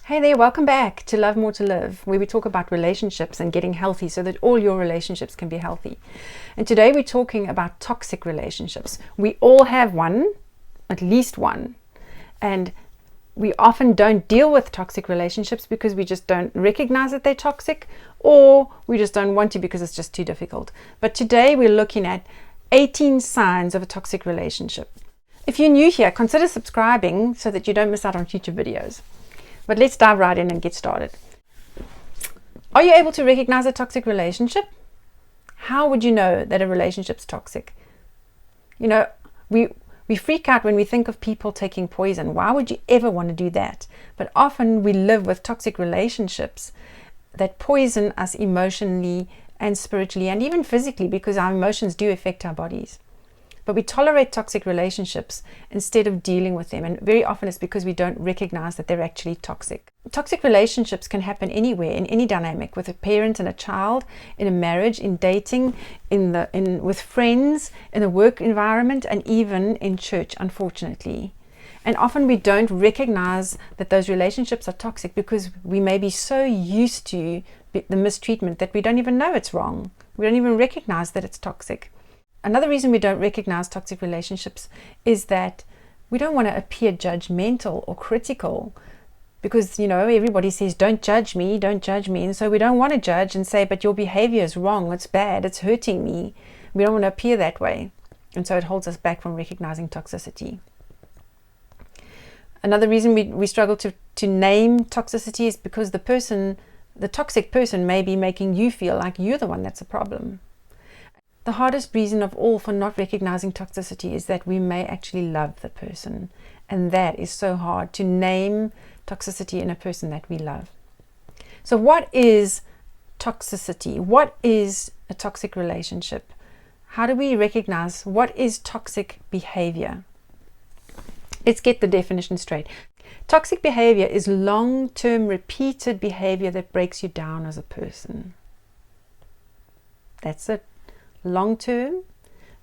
Hey there, welcome back to Love More to Live, where we talk about relationships and getting healthy so that all your relationships can be healthy. And today we're talking about toxic relationships. We all have one, at least one. And we often don't deal with toxic relationships because we just don't recognize that they're toxic, or we just don't want to because it's just too difficult. But today we're looking at 18 signs of a toxic relationship. If you're new here, consider subscribing so that you don't miss out on future videos. But let's dive right in and get started. Are you able to recognize a toxic relationship? How would you know that a relationship's toxic? You know, we freak out when we think of people taking poison. Why would you ever want to do that? But often we live with toxic relationships that poison us emotionally and spiritually and even physically, because our emotions do affect our bodies. But we tolerate toxic relationships instead of dealing with them. And very often it's because we don't recognize that they're actually toxic. Toxic relationships can happen anywhere, in any dynamic, with a parent and a child, in a marriage, in dating, with friends, in a work environment, and even in church, unfortunately. And often we don't recognize that those relationships are toxic because we may be so used to the mistreatment that we don't even know it's wrong. We don't even recognize that it's toxic. Another reason we don't recognize toxic relationships is that we don't want to appear judgmental or critical because, everybody says, don't judge me. And so we don't want to judge and say, but your behavior is wrong, it's bad, it's hurting me. We don't want to appear that way. And so it holds us back from recognizing toxicity. Another reason we struggle to name toxicity is because the toxic person may be making you feel like you're the one that's a problem. The hardest reason of all for not recognizing toxicity is that we may actually love the person. And that is so hard, to name toxicity in a person that we love. So what is toxicity? What is a toxic relationship? How do we recognize what is toxic behavior? Let's get the definition straight. Toxic behavior is long-term repeated behavior that breaks you down as a person. That's it. Long-term,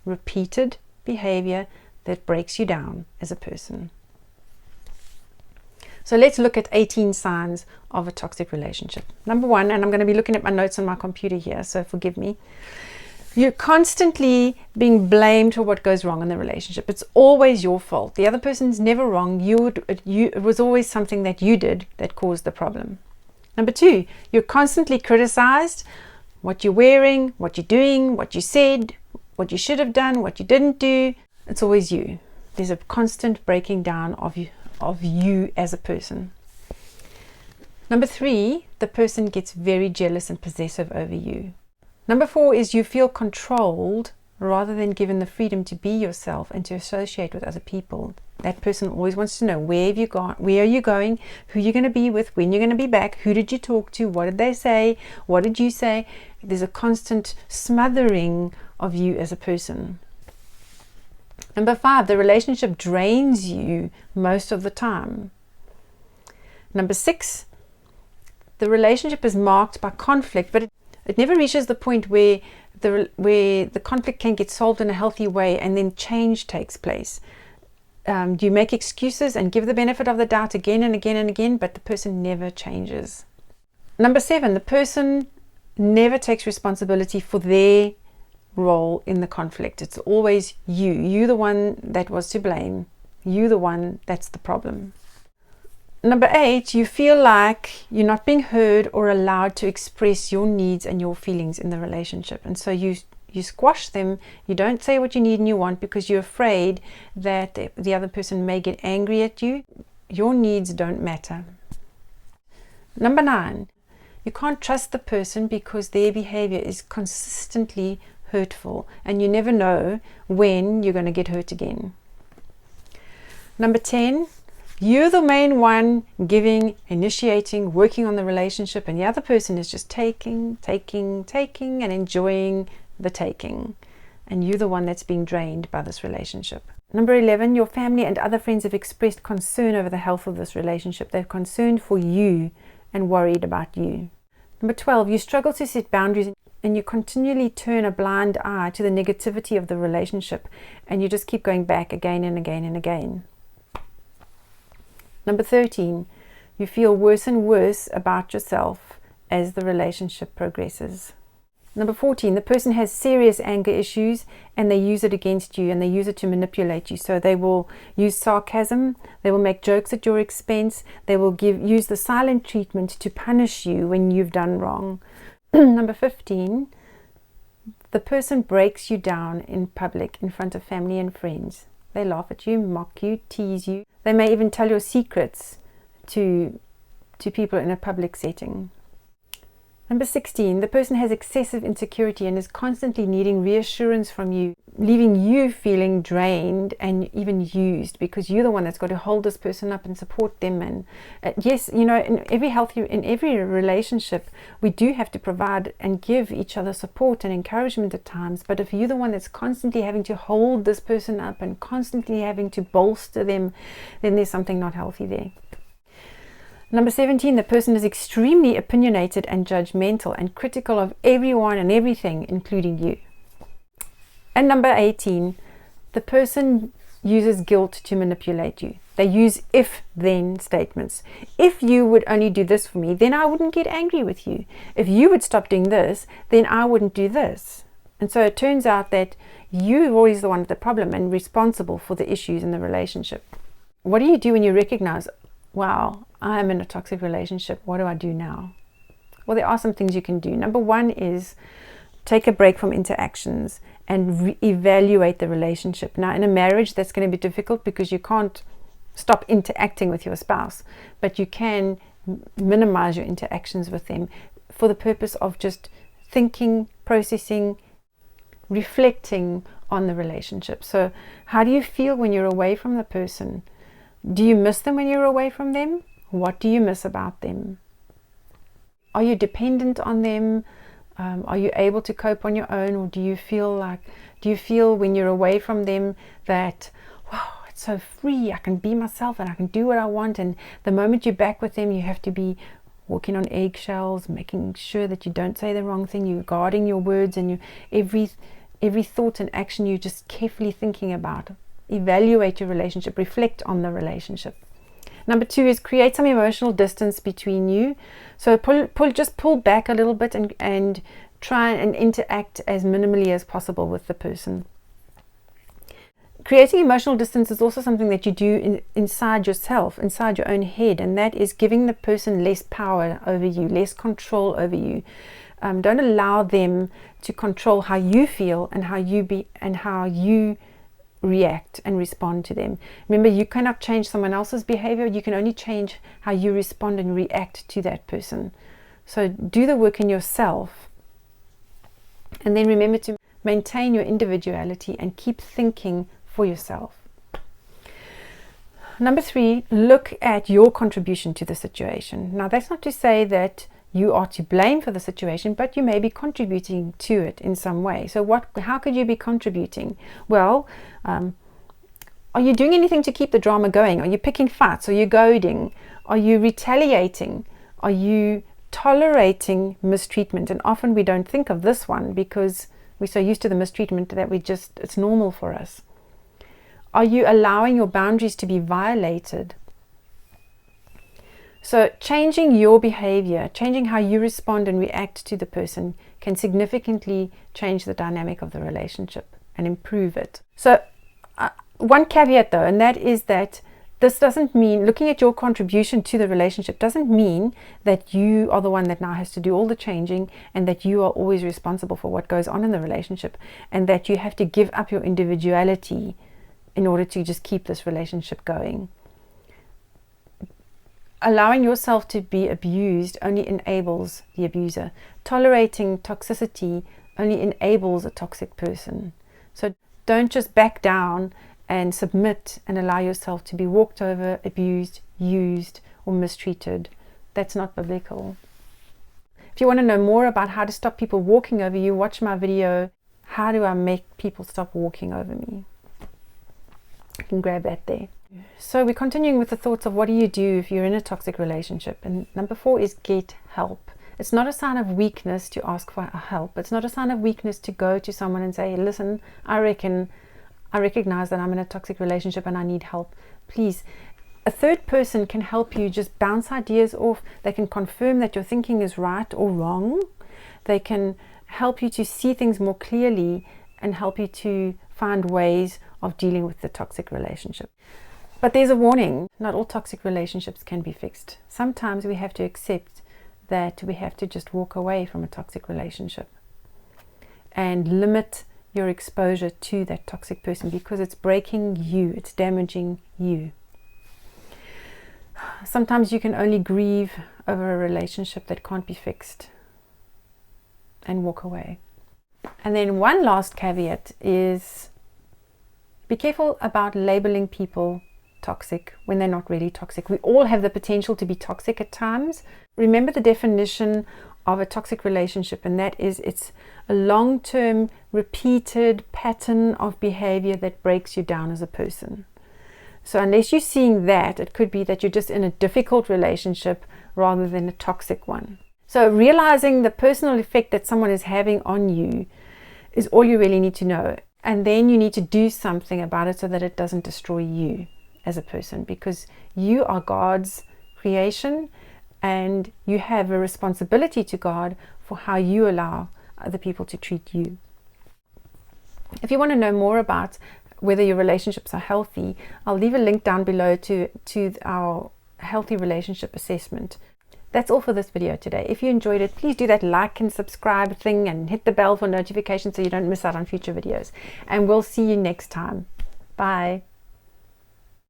repeated behavior that breaks you down as a person. So let's look at 18 signs of a toxic relationship. Number one, and I'm going to be looking at my notes on my computer here, so forgive me. You're constantly being blamed for what goes wrong in the relationship. It's always your fault. The other person's never wrong. It was always something that you did that caused the problem. Number two, you're constantly criticized. What you're wearing, what you're doing, what you said, what you should have done, what you didn't do. It's always you. There's a constant breaking down of you as a person. Number three, the person gets very jealous and possessive over you. Number four is you feel controlled rather than given the freedom to be yourself and to associate with other people. That person always wants to know, where have you gone, where are you going, who you're going to be with, when you're going to be back, who did you talk to, what did they say, what did you say? There's a constant smothering of you as a person. Number five, the relationship drains you most of the time. Number six, the relationship is marked by conflict, but it never reaches the point where the conflict can get solved in a healthy way and then change takes place. You make excuses and give the benefit of the doubt again and again and again, but the person never changes. Number seven, the person never takes responsibility for their role in the conflict. It's always you. You're the one that was to blame. You're the one that's the problem. Number eight, you feel like you're not being heard or allowed to express your needs and your feelings in the relationship. And so you squash them. You don't say what you need and you want because you're afraid that the other person may get angry at you. Your needs don't matter. Number nine, you can't trust the person because their behavior is consistently hurtful and you never know when you're going to get hurt again. Number 10, you're the main one giving, initiating, working on the relationship, and the other person is just taking, and enjoying the taking. And you're the one that's being drained by this relationship. Number 11, your family and other friends have expressed concern over the health of this relationship. They're concerned for you and worried about you. Number 12, you struggle to set boundaries and you continually turn a blind eye to the negativity of the relationship and you just keep going back again and again and again. Number 13, You feel worse and worse about yourself as the relationship progresses. Number 14, the person has serious anger issues and they use it against you and they use it to manipulate you. So they will use sarcasm, they will make jokes at your expense, they will use the silent treatment to punish you when you've done wrong. Number 15, the person breaks you down in public in front of family and friends. They laugh at you, mock you, tease you. They may even tell your secrets to people in a public setting. Number 16, the person has excessive insecurity and is constantly needing reassurance from you, leaving you feeling drained and even used, because you're the one that's got to hold this person up and support them. And yes, in every relationship, we do have to provide and give each other support and encouragement at times. But if you're the one that's constantly having to hold this person up and constantly having to bolster them, then there's something not healthy there. Number 17, the person is extremely opinionated and judgmental and critical of everyone and everything, including you. And number 18, the person uses guilt to manipulate you. They use if-then statements. If you would only do this for me, then I wouldn't get angry with you. If you would stop doing this, then I wouldn't do this. And so it turns out that you're always the one with the problem and responsible for the issues in the relationship. What do you do when you recognize, wow, I'm in a toxic relationship, what do I do now? Well, there are some things you can do. Number one is take a break from interactions and evaluate the relationship. Now, in a marriage, that's going to be difficult because you can't stop interacting with your spouse, but you can minimize your interactions with them for the purpose of just thinking, processing, reflecting on the relationship. So how do you feel when you're away from the person? Do you miss them when you're away from them? What do you miss about them? Are you dependent on them? Are you able to cope on your own? Or do you feel when you're away from them that, wow, it's so free, I can be myself and I can do what I want, and the moment you're back with them, you have to be walking on eggshells, making sure that you don't say the wrong thing, you're guarding your words, and every thought and action you're just carefully thinking about. Evaluate your relationship, reflect on the relationship. Number 2 is create some emotional distance between you. So just pull back a little bit and try and interact as minimally as possible with the person. Creating emotional distance is also something that you do inside yourself, inside your own head, and that is giving the person less power over you, less control over you. Don't allow them to control how you feel and how you react and respond to them. Remember, you cannot change someone else's behavior. You can only change how you respond and react to that person. So do the work in yourself, and then remember to maintain your individuality and keep thinking for yourself. Number 3, look at your contribution to the situation. Now, that's not to say that you are to blame for the situation, but you may be contributing to it in some way. So how could you be contributing? Well, are you doing anything to keep the drama going? Are you picking fights? Are you goading? Are you retaliating? Are you tolerating mistreatment? And often we don't think of this one because we're so used to the mistreatment that it's normal for us. Are you allowing your boundaries to be violated? So changing your behavior, changing how you respond and react to the person can significantly change the dynamic of the relationship and improve it. So one caveat though, and that is that this doesn't mean, looking at your contribution to the relationship doesn't mean that you are the one that now has to do all the changing and that you are always responsible for what goes on in the relationship and that you have to give up your individuality in order to just keep this relationship going. Allowing yourself to be abused only enables the abuser. Tolerating toxicity only enables a toxic person. So don't just back down and submit and allow yourself to be walked over, abused, used, or mistreated. That's not biblical. If you want to know more about how to stop people walking over you, watch my video, How Do I Make People Stop Walking Over Me? You can grab that there. So we're continuing with the thoughts of what do you do if you're in a toxic relationship. And number 4 is get help. It's not a sign of weakness to ask for help. It's not a sign of weakness to go to someone and say, listen, I recognize that I'm in a toxic relationship and I need help. Please A third person can help you just bounce ideas off. They can confirm that your thinking is right or wrong. They can help you to see things more clearly and help you to find ways of dealing with the toxic relationship. But there's a warning. Not all toxic relationships can be fixed. Sometimes we have to accept that we have to just walk away from a toxic relationship and limit your exposure to that toxic person, because it's breaking you, it's damaging you. Sometimes you can only grieve over a relationship that can't be fixed and walk away. And then one last caveat is, be careful about labeling people toxic when they're not really toxic. We all have the potential to be toxic at times. Remember the definition of a toxic relationship, and that is, it's a long-term repeated pattern of behavior that breaks you down as a person. So unless you're seeing that, it could be that you're just in a difficult relationship rather than a toxic one. So realizing the personal effect that someone is having on you is all you really need to know. And then you need to do something about it so that it doesn't destroy you as a person, because you are God's creation and you have a responsibility to God for how you allow other people to treat you. If you want to know more about whether your relationships are healthy, I'll leave a link down below to our healthy relationship assessment. That's all for this video today. If you enjoyed it, please do that like and subscribe thing and hit the bell for notifications so you don't miss out on future videos. And we'll see you next time. Bye.